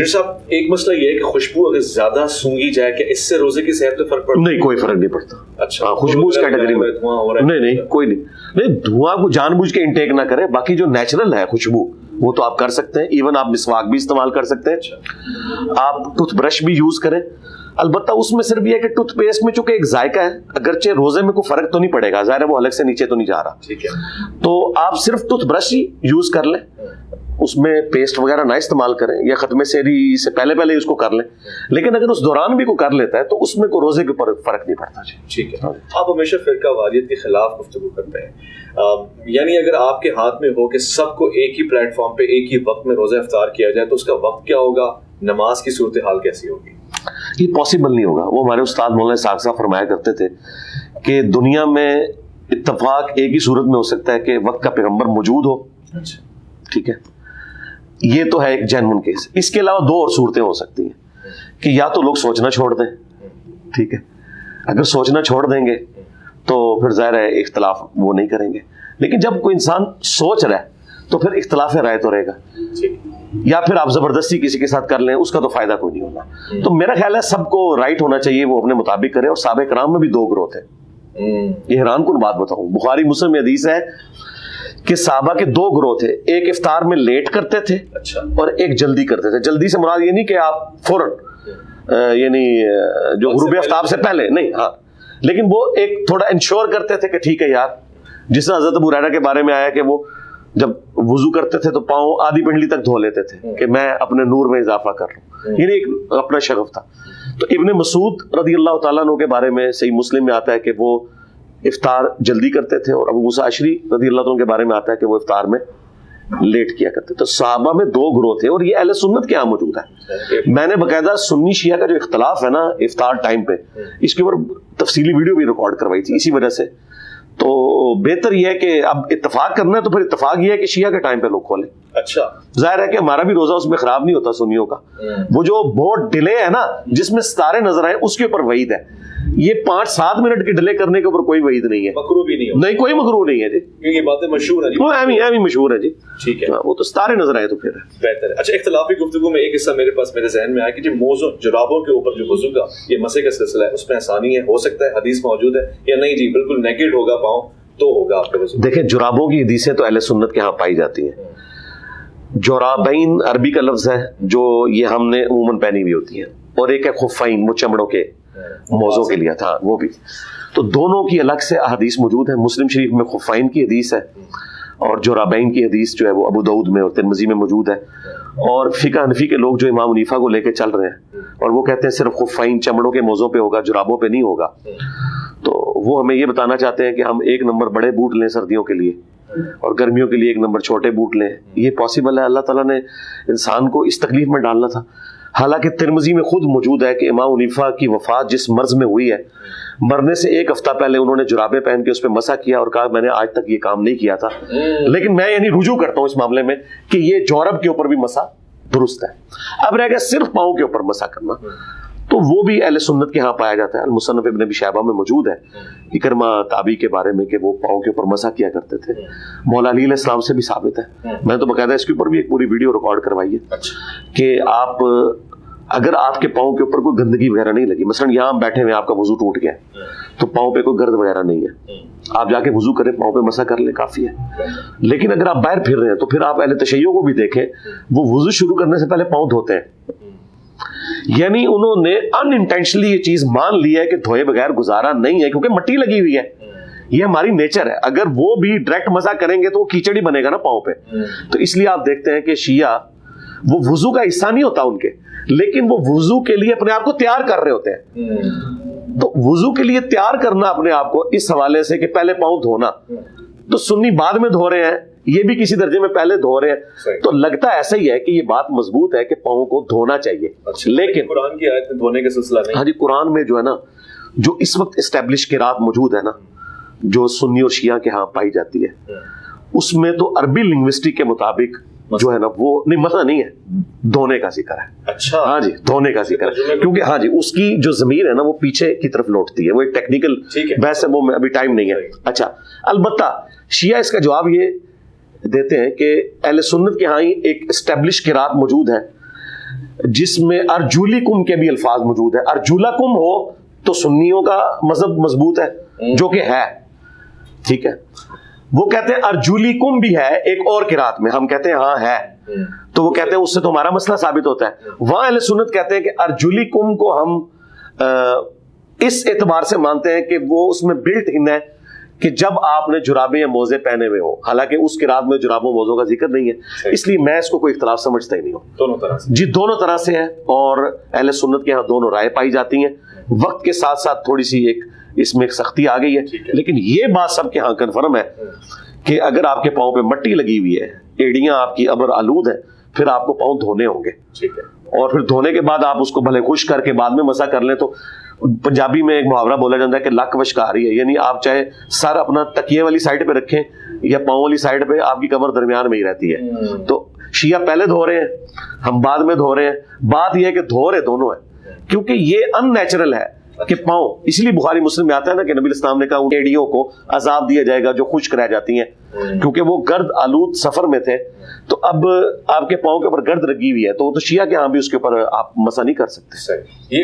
साहब, एक मसला ये है कि खुशबू अगर ज्यादा सूंघी जाए क्या इससे रोजे की सेहत पे फर्क पड़ता है? नहीं, कोई फर्क नहीं पड़ता। अच्छा, खुशबू इस कैटेगरी में धुआं हो रहा है? नहीं, कोई नहीं। धुआं को जानबूझ के इंटेक ना करें, बाकी जो नेचुरल है खुशबू वो तो आप कर सकते हैं। इवन आप मिसवाक भी इस्तेमाल कर सकते हैं, आप टूथब्रश भी यूज करें। अलबत्ता उसमें सिर्फ ये है कि टूथपेस्ट में चूंकि एक जायका है, अगरचे रोजे में कोई फर्क तो नहीं पड़ेगा, जाहिर है वो हलक से नीचे तो नहीं जा रहा, ठीक है, तो आप सिर्फ टूथब्रश ही यूज कर लें, उसमें पेस्ट वगैरह ना इस्तेमाल करें, या खत्मे सेहरी से पहले उसको कर लें। लेकिन अगर उस दौरान भी कोई कर लेता है तो उसमें कोई रोजे के ऊपर फर्क नहीं पड़ता। ठीक है। आप हमेशा फिरका वारियत के खिलाफ गुफ्तगू करते हैं, यानी अगर आपके हाथ में हो कि सबको एक ही प्लेटफॉर्म पे एक ही वक्त में रोजा इफ्तार किया जाए तो उसका वक्त क्या होगा, नमाज की सूरत हाल कैसी होगी? ये पॉसिबल नहीं होगा। वो हमारे उस्ताद मौलाना साहब साहब फरमाया करते थे कि दुनिया में इत्तफाक एक ही सूरत में हो सकता है कि वक्त का पैगंबर मौजूद हो। अच्छा, ठीक है, ये तो है एक जेन्युइन केस। इसके अलावा दो और सूरतें हो सकती हैं कि या तो लोग सोचना छोड़ दें, ठीक है, अगर सोचना छोड़ देंगे तो फिर जाहिर है इख्तलाफ वो नहीं करेंगे, लेकिन जब कोई इंसान सोच रहा है तो फिर इख्तलाफ राय तो रहेगा, या फिर आप जबरदस्ती किसी के साथ कर लें, उसका तो फायदा कोई नहीं होगा। तो मेरा ख्याल है सबको राइट होना चाहिए, वो अपने मुताबिक करे। और साहबे कराम में भी दो ग्रोथ है। ये हैरान कुन बात बताऊं, बुखारी मुस्लिम में हदीस है कि साहबा के दो ग्रोह थे, एक इफ्तार में लेट करते थे, अच्छा, और एक जल्दी करते थे। जल्दी से मुराद ये नहीं कि आप फौरन यानी जो गुरूब आफ्ताब से पहले नहीं, हाँ, लेकिन वो एक थोड़ा इंश्योर करते थे कि ठीक है यार, जिस तरह हजरत अबू हुरैरा के बारे में आया कि वो जब वुजू करते थे तो पाँव आधी पिंडली तक धो लेते थे कि मैं अपने नूर में इजाफा कर रहा हूँ, ये एक अपना शगफ था। तो इब्ने मसूद रज़ी अल्लाह तआला अन्हु के बारे में सही मुस्लिम में आता है कि वो इफ्तार जल्दी करते थे, और अबू मूसा अशरी रज़ी अल्लाह तआला के बारे में आता है कि वो इफ्तार में लेट किया करते। तो सहाबा में दो ग्रोह थे, और ये अहले सुन्नत के यहाँ मौजूद है। मैंने बकायदा सुन्नी शिया का जो इख्तलाफ है ना इफ्तार टाइम पे, इसके ऊपर तफसीली वीडियो भी रिकॉर्ड करवाई थी इसी वजह से। तो बेहतर यह है कि अब इत्तेफाक करना है तो फिर इत्तेफाक यह है कि शिया के टाइम पे लोग खोलें। अच्छा, जाहिर है कि हमारा भी रोजा उसमें खराब नहीं होता सुन्नियों का। वो जो बहुत डिले है ना जिसमें सितारे नजर आए, उसके ऊपर वईद है। ये 5-7 मिनट की डिले करने के ऊपर कोई वईद नहीं है, मकरूह भी नहीं, नहीं कोई मकरूह नहीं है जी, क्योंकि बातें मशहूर है जी, वो एवी मशहूर है जी, ठीक है, वो तो सितारे नजर आए तो फिर बेहतर है। अच्छा, इख्तिलाफी गुफ्तगू में एक हिस्सा मेरे जहन में आया कि जो मौजू जुराबों के ऊपर जो वुज़ू का ये मसे का सिलसिला है, उसमें आसानी है, हो सकता है हदीस मौजूद है, या नहीं जी बिल्कुल नेकेड होगा पाँव तो होगा आपके वजू? देखिए, जुराबों की हदीसें तो अहले सुन्नत के यहाँ पाई जाती हैं। जोराबैन अरबी का लफ्ज है जो ये हमने अमूमन पहनी हुई होती है, और एक है खुफ़ैन, वो चमड़ों के मौजों के लिए था, वो भी। तो दोनों की अलग से हदीस मौजूद है। मुस्लिम शरीफ में खुफ़ैन की हदीस है, और जोराबैन की हदीस जो है वो अबू दाऊद में और तिरमिज़ी में मौजूद है। और फ़िक़ह हनफ़ी के लोग जो इमाम हनीफ़ा को लेकर चल रहे हैं, और वो कहते हैं सिर्फ खुफ़ैन चमड़ों के मौजों पे होगा, जुराबों पे नहीं होगा। तो वो हमें ये बताना चाहते हैं कि हम 1 नंबर बड़े बूट लें सर्दियों के लिए, और गर्मियों के लिए 1 नंबर छोटे बूट लें। ये पॉसिबल है, अल्लाह ताला ने इंसान को इस तकलीफ में डालना था। हालांकि तिरमिज़ी में खुद मौजूद है कि इमाम हनीफा की वफात जिस मर्ज में हुई है, मरने से 1 हफ्ता पहले उन्होंने जुराबे पहन के उस पर मसा किया और कहा मैंने आज तक ये काम नहीं किया था, लेकिन मैं यानी रुजू करता हूँ इस मामले में कि ये जोरब के ऊपर भी मसा दुरुस्त है। अब रह गया सिर्फ पाँव के ऊपर मसा करना, तो वो भी अहले सुन्नत के यहाँ पाया जाता है। अल-मुसन्नफ़ इब्न अबी शैबा में मौजूद है इकरमा ताबी के बारे में कि वो पाँव के ऊपर मसा किया करते थे। मौला अली अलैहिस्सलाम से भी साबित है, मैंने तो बाकायदा इसके ऊपर भी एक पूरी वीडियो रिकॉर्ड करवाई है कि आप अगर आपके पाँव के ऊपर कोई गंदगी वगैरह नहीं लगी, मसलन यहाँ हम बैठे हुए आपका वजू टूट गया तो पाँव पे कोई गर्द वगैरह नहीं है, आप जाके वजू करें, पाँव पे मसा कर ले, काफी है। लेकिन अगर आप बाहर फिर रहे हैं तो फिर आप अहले तशय्युअ को भी देखें, वो वजू शुरू करने से पहले पाँव धोते हैं। यानी उन्होंने अनइंटेंशनली ये चीज मान ली है कि धोए बगैर गुजारा नहीं है, क्योंकि मिट्टी लगी हुई है, ये हमारी नेचर है। अगर वो भी डायरेक्ट मसा करेंगे तो वो कीचड़ ही बनेगा ना पाँव पे। तो इसलिए आप देखते हैं कि शिया वो वुजू का हिस्सा नहीं होता उनके, लेकिन वो वुजू के लिए अपने आप को तैयार कर रहे होते हैं। तो वुजू के लिए तैयार करना अपने आप को इस हवाले से कि पहले पाँव धोना, तो सुन्नी बाद में धो रहे हैं, ये भी किसी दर्जे में पहले धो रहे हैं, तो लगता ऐसा ही है कि ये बात मजबूत है कि पाँव को धोना चाहिए। अच्छा, लेकिन कुरान की आयत में धोने का सिलसिला नहीं। हाँ जी, कुरान में जो है ना, जो इस वक्त एस्टेब्लिश किरात मौजूद है ना, जो सुन्नी और शिया के यहाँ पाई जाती है, उसमें तो अरबी लिंग्विस्टिक के मुताबिक जो है ना वो नहीं, मसला नहीं है, धोने का जिक्र है। अच्छा, हाँ जी, धोने का जिक्र है, क्योंकि हाँ जी उसकी जो जमीर है ना वो पीछे की तरफ लौटती है, वो एक टेक्निकल वैसे वो अभी टाइम नहीं है। अच्छा, अलबत्ता शिया इसका जवाब ये देते हैं कि अहले सुन्नत के यहाँ ही एक एस्टेब्लिश किरात मौजूद है जिसमें अर्जुलिकुम के भी अल्फाज मौजूद है। अर्जुलकुम हो तो सुन्नियों का मजहब मजबूत है, जो कि है, ठीक है। वो कहते हैं अर्जुलिकुम भी है एक और किरात में, हम कहते हैं हाँ है, तो वो कहते हैं उससे तो हमारा मसला साबित होता है। वहां अहले सुन्नत कहते हैं कि अर्जुलिकुम को हम इस एतबार से मानते हैं कि वो उसमें बिल्ट इन है कि जब आपने जुराबे या मोजे पहने हुए हो, हालांकि उस किरात में जुराबों मोजों का जिक्र नहीं है, इसलिए मैं इसको कोई इख्तलाफ समझता ही नहीं हूं। दोनों तरह से जी, दोनों तरह से है, और अहले सुन्नत के यहाँ दोनों राय पाई जाती हैं। वक्त के साथ साथ थोड़ी सी एक इसमें एक सख्ती आ गई है, लेकिन ये बात सबके यहाँ कन्फर्म है कि अगर आपके पाँव पे मट्टी लगी हुई है, एड़ियां आपकी अबर आलूद है, फिर आपको पाँव धोने होंगे, ठीक है। और फिर धोने के बाद आप उसको भले खुश करके बाद में मसा कर लें। तो पंजाबी में एक मुहावरा बोला जाता है कि लक वशकारी है, यानी आप चाहे सर अपना तकिए वाली साइड पे रखें या पाँव वाली साइड पे, आपकी कमर दरमियान में ही रहती है। तो शिया पहले धो रहे हैं, हम बाद में धो रहे हैं। बात यह है कि धो रहे दोनों है, क्योंकि ये अननेचुरल है कि पाँव, इसलिए बुखारी मुस्लिम में आता है ना कि नबी इस्लाम ने कहा उन एड़ियों को अजाब दिया जाएगा जो खुश्क रह जाती हैं, क्योंकि वो गर्द आलूद सफर में थे। तो अब आपके पाँव के ऊपर गर्द लगी हुई है, तो वो तो शिया के यहाँ भी उसके ऊपर आप मसा नहीं कर सकते। सही। ये